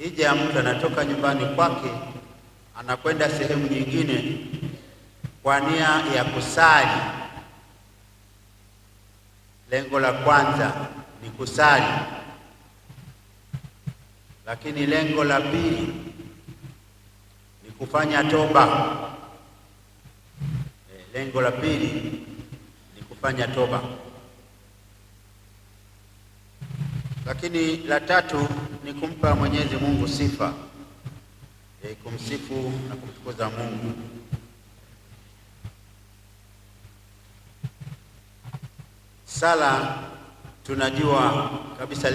hija mtu anatoka nyumbani kwake anakwenda sehemu nyingine kwa nia ya kusali. Lengo la kwanza ni kusali, lakini lengo la pili ni kufanya toba. Lengo la pili ni kufanya toba, lakini la tatu ni kumpa Mwenyezi Mungu sifa, kumsifu na kumtukuza Mungu. Sala tunajua kabisa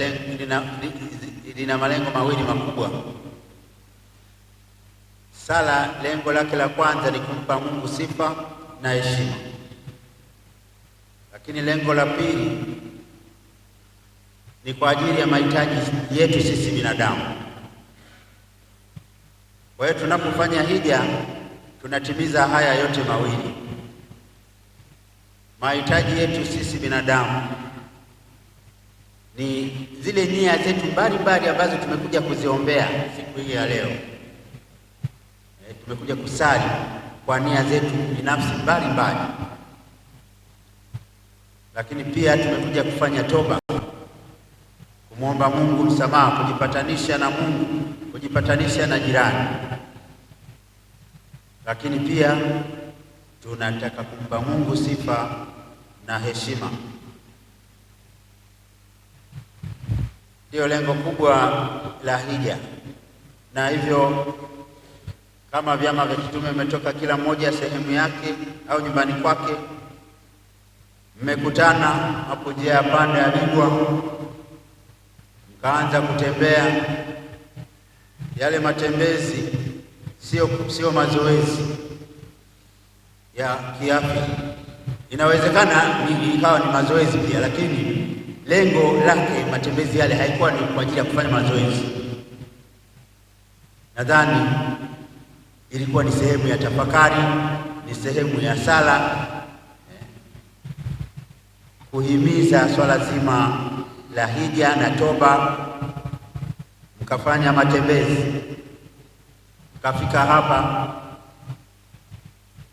lina malengo mawili makubwa. Sala lengo lake la kwanza ni kumpa Mungu sifa na heshima, lakini lengo la pili ni kwa ajili ya mahitaji yetu sisi binadamu. Kwa hiyo tunapofanya hija tunatimiza haya yote mawili. Mahitaji yetu sisi binadamu ni zile nia zetu mbalimbali ambazo tumekuja kuziombea siku hii ya leo. Tumekuja kusali kwa nia zetu binafsi mbalimbali, lakini pia tumekuja kufanya toba, kumwomba Mungu msamaha, kujipatanisha na Mungu, kujipatanisha na jirani, lakini pia tunataka kumpa Mungu sifa na heshima. Ndio lengo kubwa la hija, na hivyo kama vyama vya kitume mmetoka kila mmoja sehemu yake au nyumbani kwake, mmekutana hapo njia ya panda ya Bigwa, mkaanza kutembea. Yale matembezi sio mazoezi ya kiafya. Inawezekana ikawa ni mazoezi pia, lakini lengo lake matembezi yale haikuwa ni kwa ajili ya kufanya mazoezi. Nadhani ilikuwa ni sehemu ya tafakari, ni sehemu ya sala, kuhimiza swala zima la hija na toba. Mkafanya matembezi, mkafika hapa,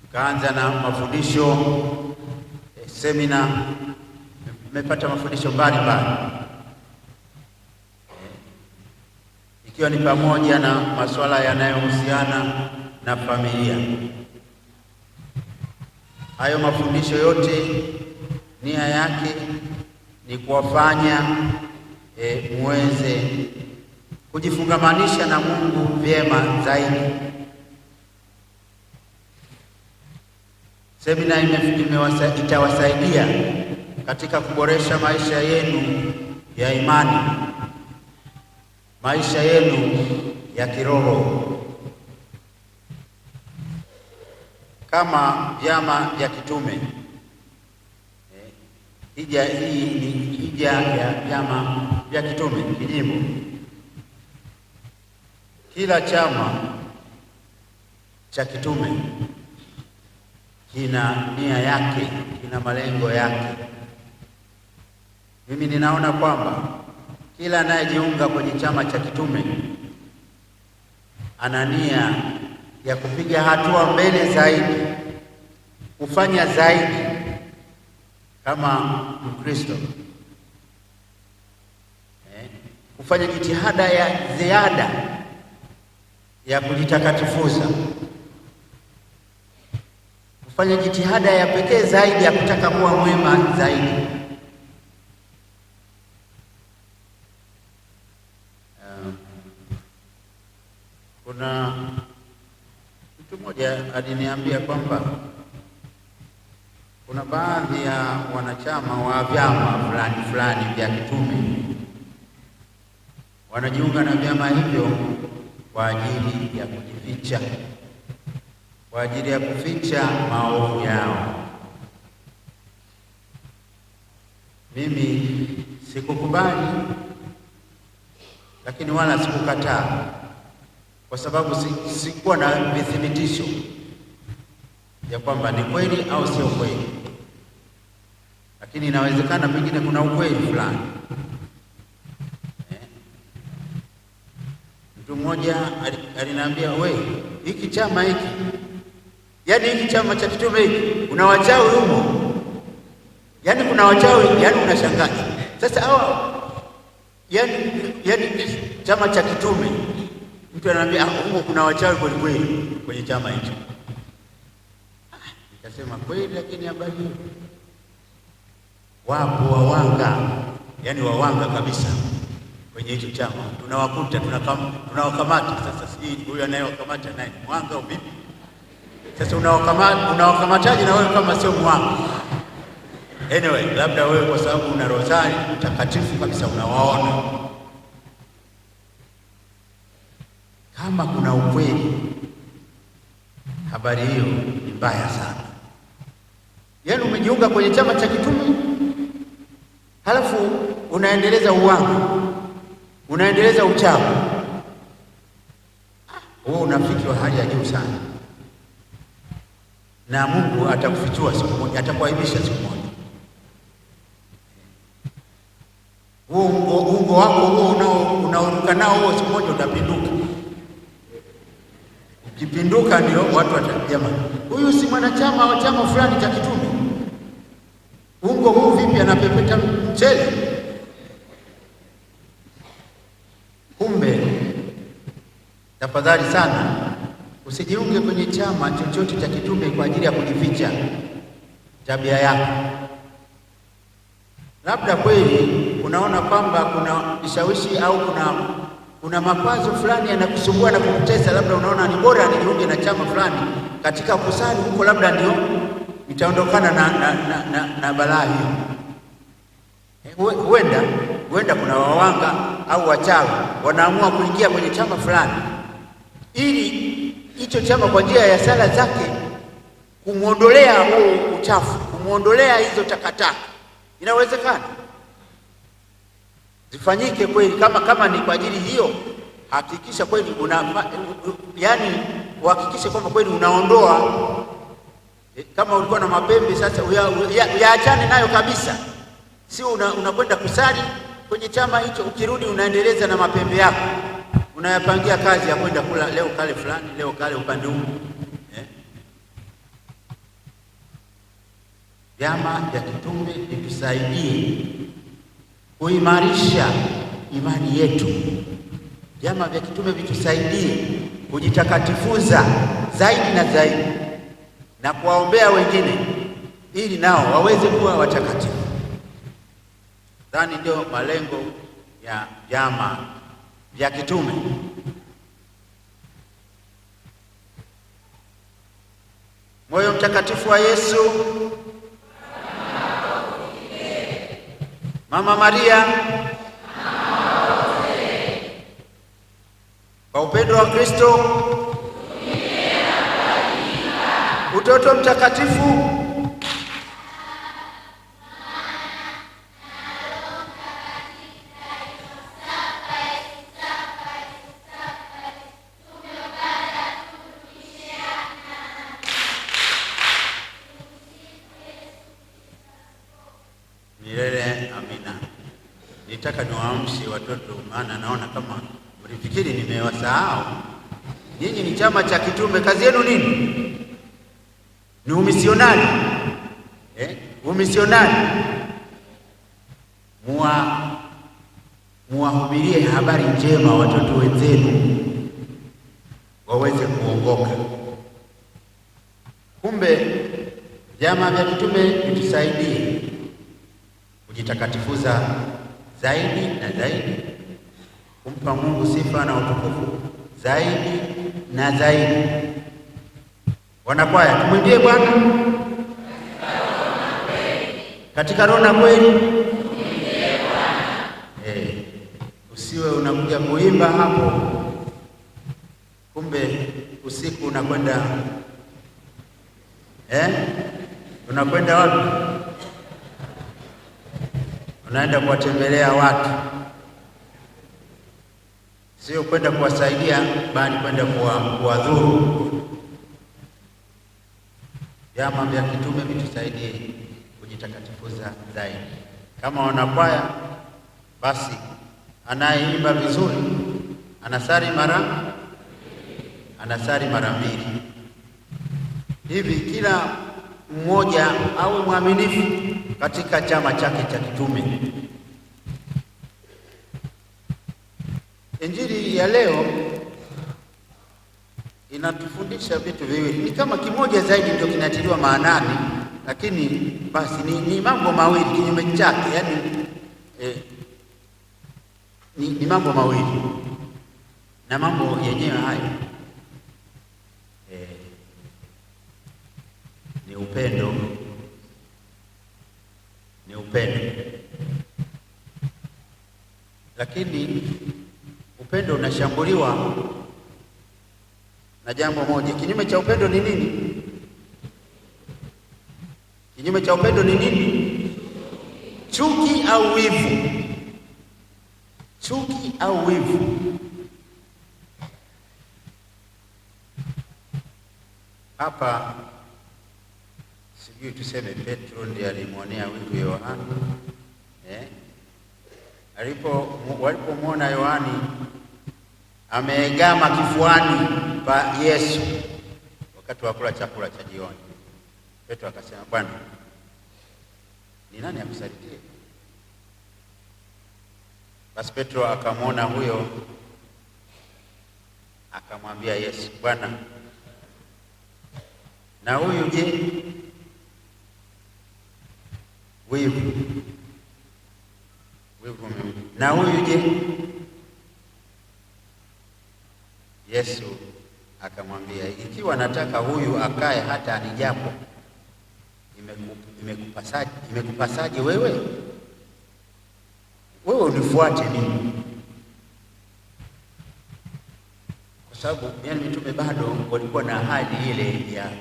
mkaanza na mafundisho, semina, mmepata mafundisho mbalimbali, ikiwa ni pamoja na masuala yanayohusiana na familia. Hayo mafundisho yote nia yake ni kuwafanya muweze kujifungamanisha na Mungu vyema zaidi. Semina itawasaidia katika kuboresha maisha yenu ya imani, maisha yenu ya kiroho. Kama vyama vya kitume, hija hii ni hija ya vyama vya kitume kijimbo. Kila chama cha kitume kina nia yake, kina malengo yake. Mimi ninaona kwamba kila anayejiunga kwenye chama cha kitume ana nia ya kupiga hatua mbele zaidi, kufanya zaidi kama Mkristo, kufanya jitihada ya ziada ya kujitakatifuza, kufanya jitihada ya pekee zaidi ya kutaka kuwa mwema zaidi. Kuna mtu mmoja aliniambia kwamba kuna baadhi ya wanachama wa vyama fulani fulani vya kitume wanajiunga na vyama hivyo kwa ajili ya kujificha, kwa ajili ya kuficha maovu yao. Mimi sikukubali, lakini wala sikukataa, kwa sababu sikuwa na vithibitisho ya kwamba ni kweli au sio kweli, lakini inawezekana pengine kuna ukweli fulani. Mtu mmoja aliniambia, we, hiki chama hiki, yaani hiki chama cha kitume hiki kuna wachawi humo, yaani kuna wachawi, yaani unashangaa. Sasa hawa yaani chama cha kitume, mtu ananiambia humo kuna wachawi kweli kweli kwenye chama hicho. Nikasema kweli, lakini habari hiyo wapo wawanga, yaani wawanga kabisa kwenye hicho chama. Tunawakuta, tunawakamata. Sasa si huyu anayewakamata naye mwanga au vipi? Sasa unawakamataje na wewe kama sio mwanga? Anyway, labda wewe kwa sababu una rozari mtakatifu kabisa unawaona. Kama kuna ukweli, habari hiyo ni mbaya sana. Yaani umejiunga kwenye chama cha kitume, halafu unaendeleza uwanga, unaendeleza uchawi. Wewe unafiki wa hali ya juu sana, na Mungu atakufichua siku moja, atakuaibisha siku moja. Ungo wako huo unaoruka nao huo, siku moja utapinduka. Ukipinduka ndio watu watajama, huyu si mwanachama wa chama fulani cha kitume. Ungo huu vipi anapepeta mchele? Kumbe tafadhali sana usijiunge kwenye chama chochote cha kitume kwa ajili ya kujificha tabia yako. Labda kweli unaona kwamba kuna vishawishi au kuna makwazo fulani yanakusumbua na kukutesa, labda unaona ni bora nijiunge na chama fulani, katika kusali huko labda ndio nitaondokana na balaa hiyo. Huenda kuna wawanga au wachawi wanaamua kuingia kwenye chama fulani ili hicho chama kwa njia ya sala zake kumuondolea huo uchafu, kumuondolea hizo takataka. Inawezekana zifanyike kweli. Kama ni kwa ajili hiyo, hakikisha kweli yaani uhakikishe kwamba kweli unaondoa. Kama ulikuwa na mapembe sasa yaachane nayo kabisa. Si unakwenda kusali kwenye chama hicho, ukirudi unaendeleza na mapembe yako, unayapangia kazi ya kwenda kula, leo kale fulani, leo kale upande huu. Vyama vya kitume vitusaidie kuimarisha imani yetu. Vyama vya kitume vitusaidie kujitakatifuza zaidi na zaidi na kuwaombea wengine ili nao waweze kuwa watakatifu. Dhani ndio malengo ya vyama vya kitume. Moyo mtakatifu wa Yesu, Mama Maria, kwa upendo wa Kristo, utoto mtakatifu, milele amina. Nitaka niwaamshe watoto, maana naona kama mlifikiri nimewasahau. Nyinyi ni chama cha kitume, kazi yenu nini? Ni umisionari. Umisionari. Muwahubirie habari njema watoto wenzenu waweze kuongoka. Kumbe vyama vya kitume vitusaidie kujitakatifuza zaidi na zaidi, kumpa Mungu sifa na utukufu zaidi na zaidi. Wanakwaya, tumwimbie Bwana katika roho na kweli. Usiwe unakuja kuimba hapo, kumbe usiku unakwenda unakwenda wapi? Unaenda kuwatembelea watu, sio kwenda kuwasaidia, bali kwenda kuwadhuru. Vyama vya kitume vitusaidie kujitakatifuza zaidi. Kama wanakwaya, basi anayeimba vizuri anasali mara mbili. Hivi kila mmoja awe mwaminifu katika chama chake cha kitume. Injili ya leo inatufundisha vitu viwili, ni kama kimoja zaidi ndio kinatiliwa maanani, lakini basi ni mambo mawili kinyume chake, yani ni mambo mawili, na mambo yenyewe hayo ni upendo. Lakini upendo unashambuliwa na jambo moja. Kinyume cha upendo ni nini? Kinyume cha upendo ni nini? Chuki au wivu. Chuki au wivu. Hapa sijui tuseme Petro ndiye alimwonea wivu Yohana. Walipomwona Yohani ameegama kifuani pa Yesu wakati wa kula chakula cha jioni, Petro akasema, Bwana, ni nani akusaidie? Basi Petro akamwona huyo, akamwambia Yesu, Bwana, na huyu je? Wivu. Na huyu je? Yesu akamwambia, ikiwa nataka huyu akae hata anijapo, imekupasaje wewe unifuate mimi? Kwa sababu yani mitume bado walikuwa na hali ile ya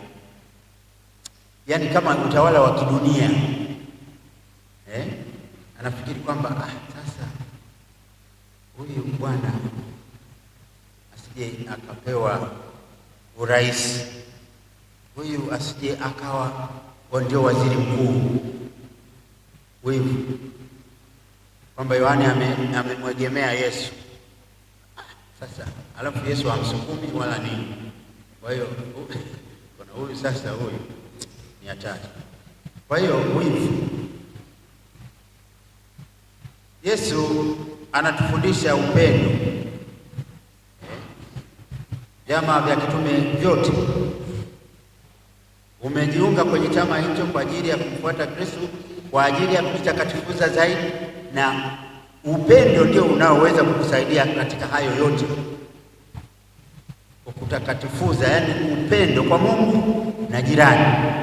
yani kama utawala wa kidunia. Anafikiri kwamba sasa huyu bwana asije akapewa urais, huyu asije akawa ndio waziri mkuu. Wivu, kwamba Yohani amemwegemea Yesu. Sasa alafu Yesu hamsukumi wala nini. Kwa hiyo kuna huyu sasa, huyu ni hatari. Kwa hiyo wivu. Yesu anatufundisha upendo. Vyama vya kitume vyote umejiunga kwenye chama hicho kwa ajili ya kumfuata Kristo, kwa ajili ya kujitakatifuza zaidi, na upendo ndio unaoweza kukusaidia katika hayo yote, kukutakatifuza, yani upendo kwa Mungu na jirani.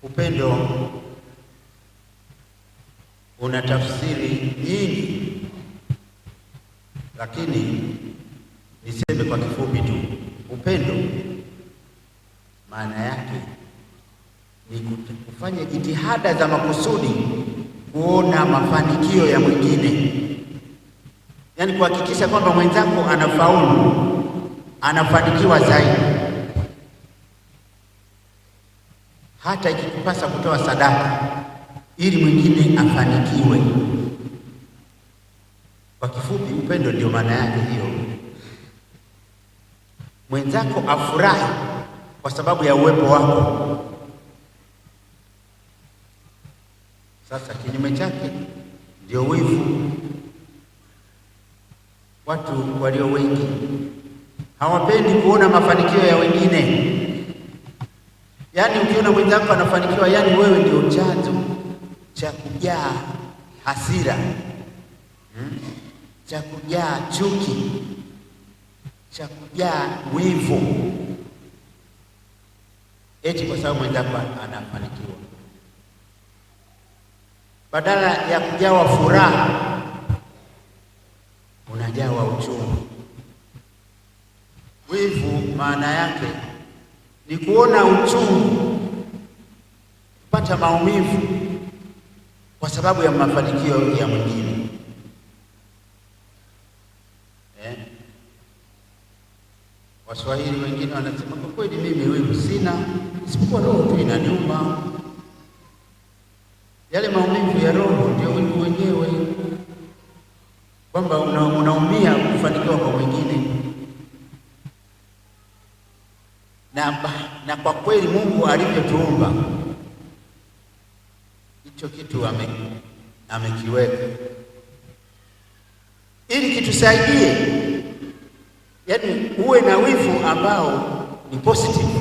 Upendo una tafsiri nyingi, lakini niseme kwa kifupi tu. Upendo maana yake ni kufanya jitihada za makusudi kuona mafanikio ya mwingine, yaani kuhakikisha kwamba mwenzako anafaulu, anafanikiwa zaidi, hata ikikupasa kutoa sadaka ili mwingine afanikiwe. Kwa kifupi, upendo ndio maana yake hiyo. Mwenzako afurahi kwa sababu ya uwepo wako. Sasa kinyume chake ndio wivu. Watu walio wengi hawapendi kuona mafanikio ya wengine. Yaani ukiona mwenzako anafanikiwa, yaani wewe ndio chanzo cha kujaa hasira, cha kujaa chuki, cha kujaa wivu, eti kwa sababu mwenzako anafanikiwa. Badala ya kujawa furaha, unajawa uchungu. Wivu maana yake ni kuona uchungu, kupata maumivu kwa sababu ya mafanikio ya mwingine. Waswahili wengine wanasema, kwa kweli mimi wivu sina, isipokuwa roho tu inaniuma. Yale maumivu ya roho ndio wivu wenyewe, kwamba kweli Mungu alivyotuumba, hicho kitu amekiweka ili kitusaidie, yaani uwe na wivu ambao ni positive,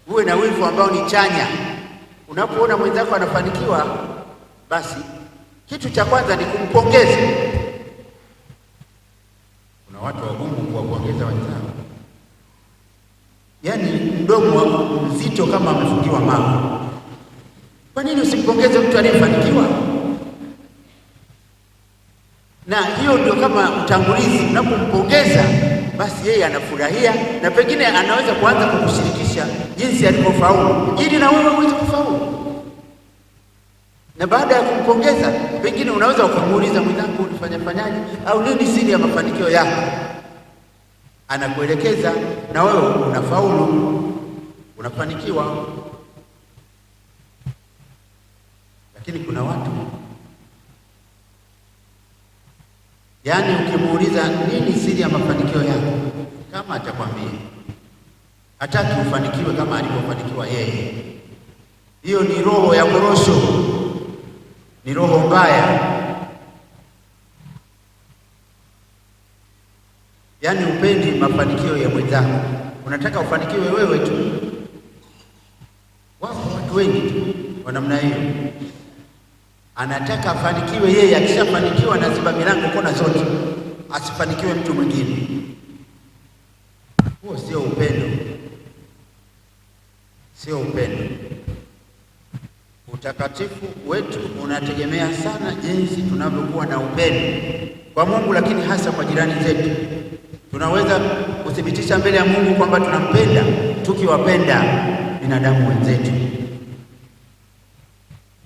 uwe na wivu ambao ni chanya. Unapoona mwenzako anafanikiwa, basi kitu cha kwanza ni kumpongeza. Kuna watu wagumu kuwapongeza wenzao, yaani mdomo mzito kama amefungiwa mawe. Kwa nini usimpongeze mtu aliyefanikiwa? Na hiyo ndio kama utangulizi. Unapompongeza basi yeye anafurahia, na pengine anaweza kuanza kukushirikisha jinsi alivyofaulu ili na wewe uweze kufaulu. Na baada ya kumpongeza, pengine unaweza ukamuuliza mwenzako, ulifanyaje au nini siri ya mafanikio yako? Anakuelekeza na wewe unafaulu, unafanikiwa. Lakini kuna watu, yaani ukimuuliza nini siri ya mafanikio yako, kama atakwambia hataki ufanikiwe kama alivyofanikiwa yeye, hiyo ni roho ya korosho, ni roho mbaya. Yaani upendi mafanikio ya mwenzako, unataka ufanikiwe wewe tu. Wapo watu wengi tu wa namna hiyo, anataka afanikiwe yeye. Akishafanikiwa anaziba milango kona zote, asifanikiwe mtu mwingine. Huo sio upendo, sio upendo. Utakatifu wetu unategemea sana jinsi tunavyokuwa na upendo kwa Mungu, lakini hasa kwa jirani zetu. Tunaweza kuthibitisha mbele ya Mungu kwamba tunampenda tukiwapenda binadamu wenzetu,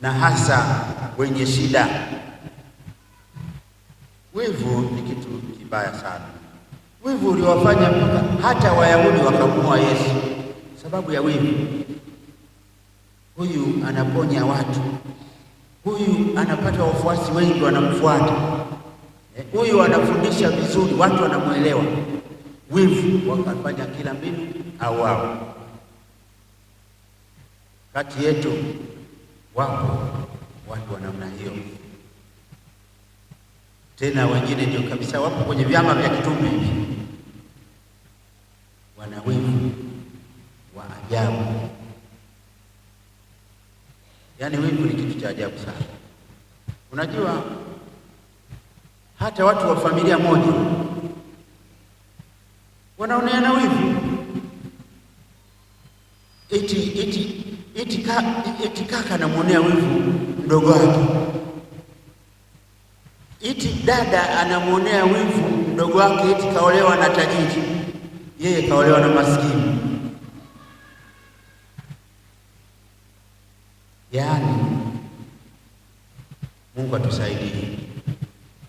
na hasa wenye shida. Wivu ni kitu kibaya sana. Wivu uliwafanya hata Wayahudi wakamuua Yesu sababu ya wivu. Huyu anaponya watu, huyu anapata wafuasi wengi wanamfuata, huyu anafundisha vizuri, watu wanamuelewa. Wivu wakafanya kila mbinu au wao. Kati yetu wapo watu wa namna hiyo, tena wengine ndio kabisa wapo kwenye vyama vya kitume hivi, wana wivu wa ajabu. Yaani wivu ni kitu cha ajabu sana. Unajua hata watu wa familia moja wanaoneana wivu, eti kaka anamuonea wivu mdogo wake, eti dada anamuonea wivu mdogo wake, eti kaolewa na tajiri, yeye kaolewa na maskini. Yaani Mungu atusaidie.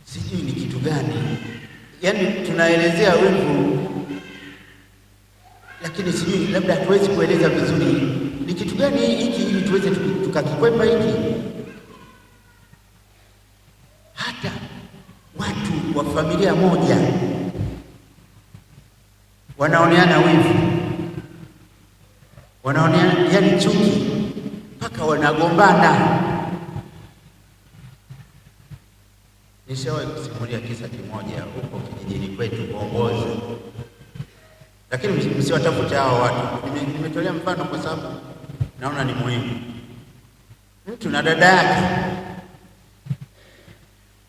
Sijui ni kitu gani, yaani tunaelezea wivu, lakini sijui, labda hatuwezi kueleza vizuri ni kitu gani hiki ili tuweze tukakikwepa hiki. Hata watu wa familia moja wanaoneana wivu, wanaoneana yaani chuki, mpaka wanagombana. Nishawahi kusimulia kisa kimoja huko kijijini kwetu Bongozi, lakini msiwatafute hao watu. Nimetolea mfano kwa sababu naona ni muhimu. Mtu na dada yake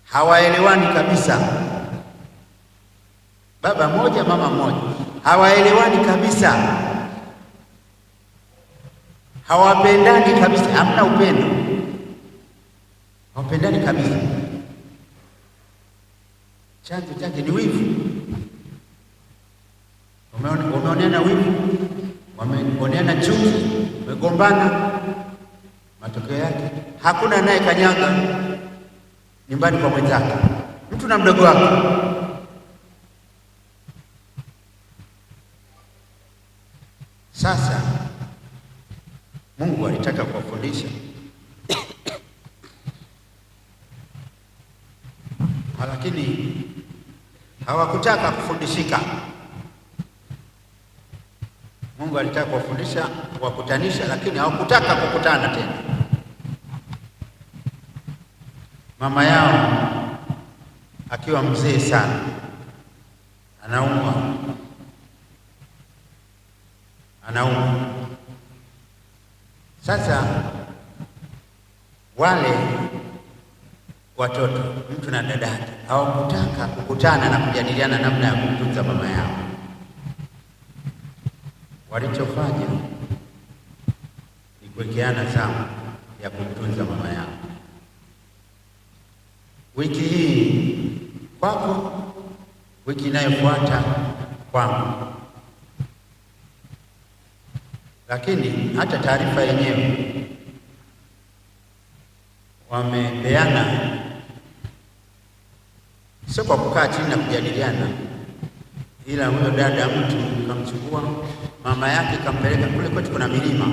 hawaelewani kabisa, baba mmoja mama mmoja, hawaelewani kabisa, hawapendani kabisa, hamna upendo, hawapendani kabisa. Chanzo chake ni wivu. Wameoneana wivu, wameoneana chuki, wamegombana. Matokeo yake hakuna naye kanyaga nyumbani kwa mwenzake, mtu na mdogo wake. Sasa Mungu alitaka kuwafundisha lakini hawakutaka kufundishika. Mungu Mungu alitaka kuwafundisha, kuwakutanisha, lakini hawakutaka kukutana tena. Mama yao akiwa mzee sana, anaumwa. Sasa wale watoto, mtu na dadake, hawakutaka kukutana na kujadiliana namna ya kumtunza mama yao. Walichofanya ni kuwekeana zamu ya kumtunza mama yao. Wiki hii kwako, wiki inayofuata kwangu. Lakini hata taarifa yenyewe wamepeana, sio kwa kukaa chini na kujadiliana, ila huyo dada mtu kamchukua mama yake kampeleka kule kwetu, kuna milima,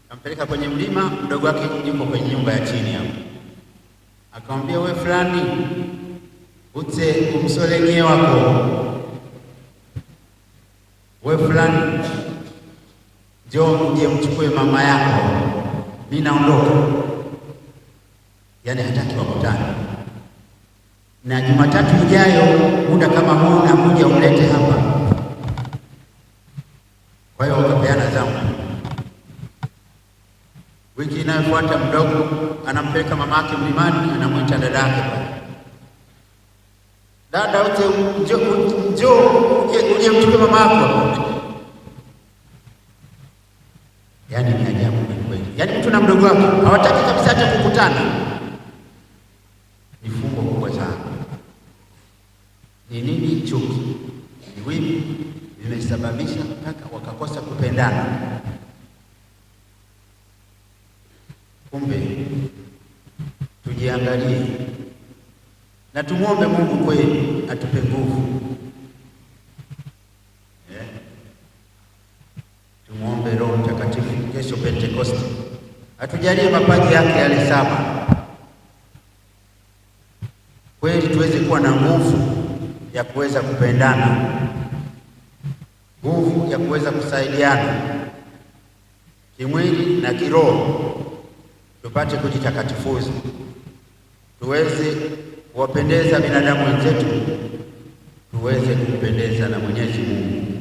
kampeleka kwenye mlima, mdogo wake yuko kwenye nyumba ya chini hapo. Akamwambia, wewe fulani ute umsolenye wako, wewe fulani njoo uje mchukue mama yako, mimi naondoka. Yaani hataki wakutane, na Jumatatu ijayo muda kama huu nakuja umlete hapa. Kwa hiyo wakapeana zamu. Wiki inayofuata mdogo anampeleka mama yake mlimani, anamwita dada yake pale, dada uje uje mchukue mama yako. Yaani ni ajabu kweli. Yaani mtu na mdogo wake hawataki kabisa hata kukutana. Ni fungo kubwa sana. Ni nini? Chuki. Ni wivu vimesababisha mpaka wakakosa kupendana. Kumbe tujiangalie na tumuombe Mungu kweli atupe nguvu. Tumuombe Roho Mtakatifu kesho Pentekoste atujalie mapaji yake yale 7, kweli tuweze kuwa na nguvu ya kuweza kupendana, nguvu ya kuweza kusaidiana kimwili na kiroho, tupate kujitakatifuza, tuweze kuwapendeza binadamu wenzetu, tuweze kumpendeza na Mwenyezi Mungu.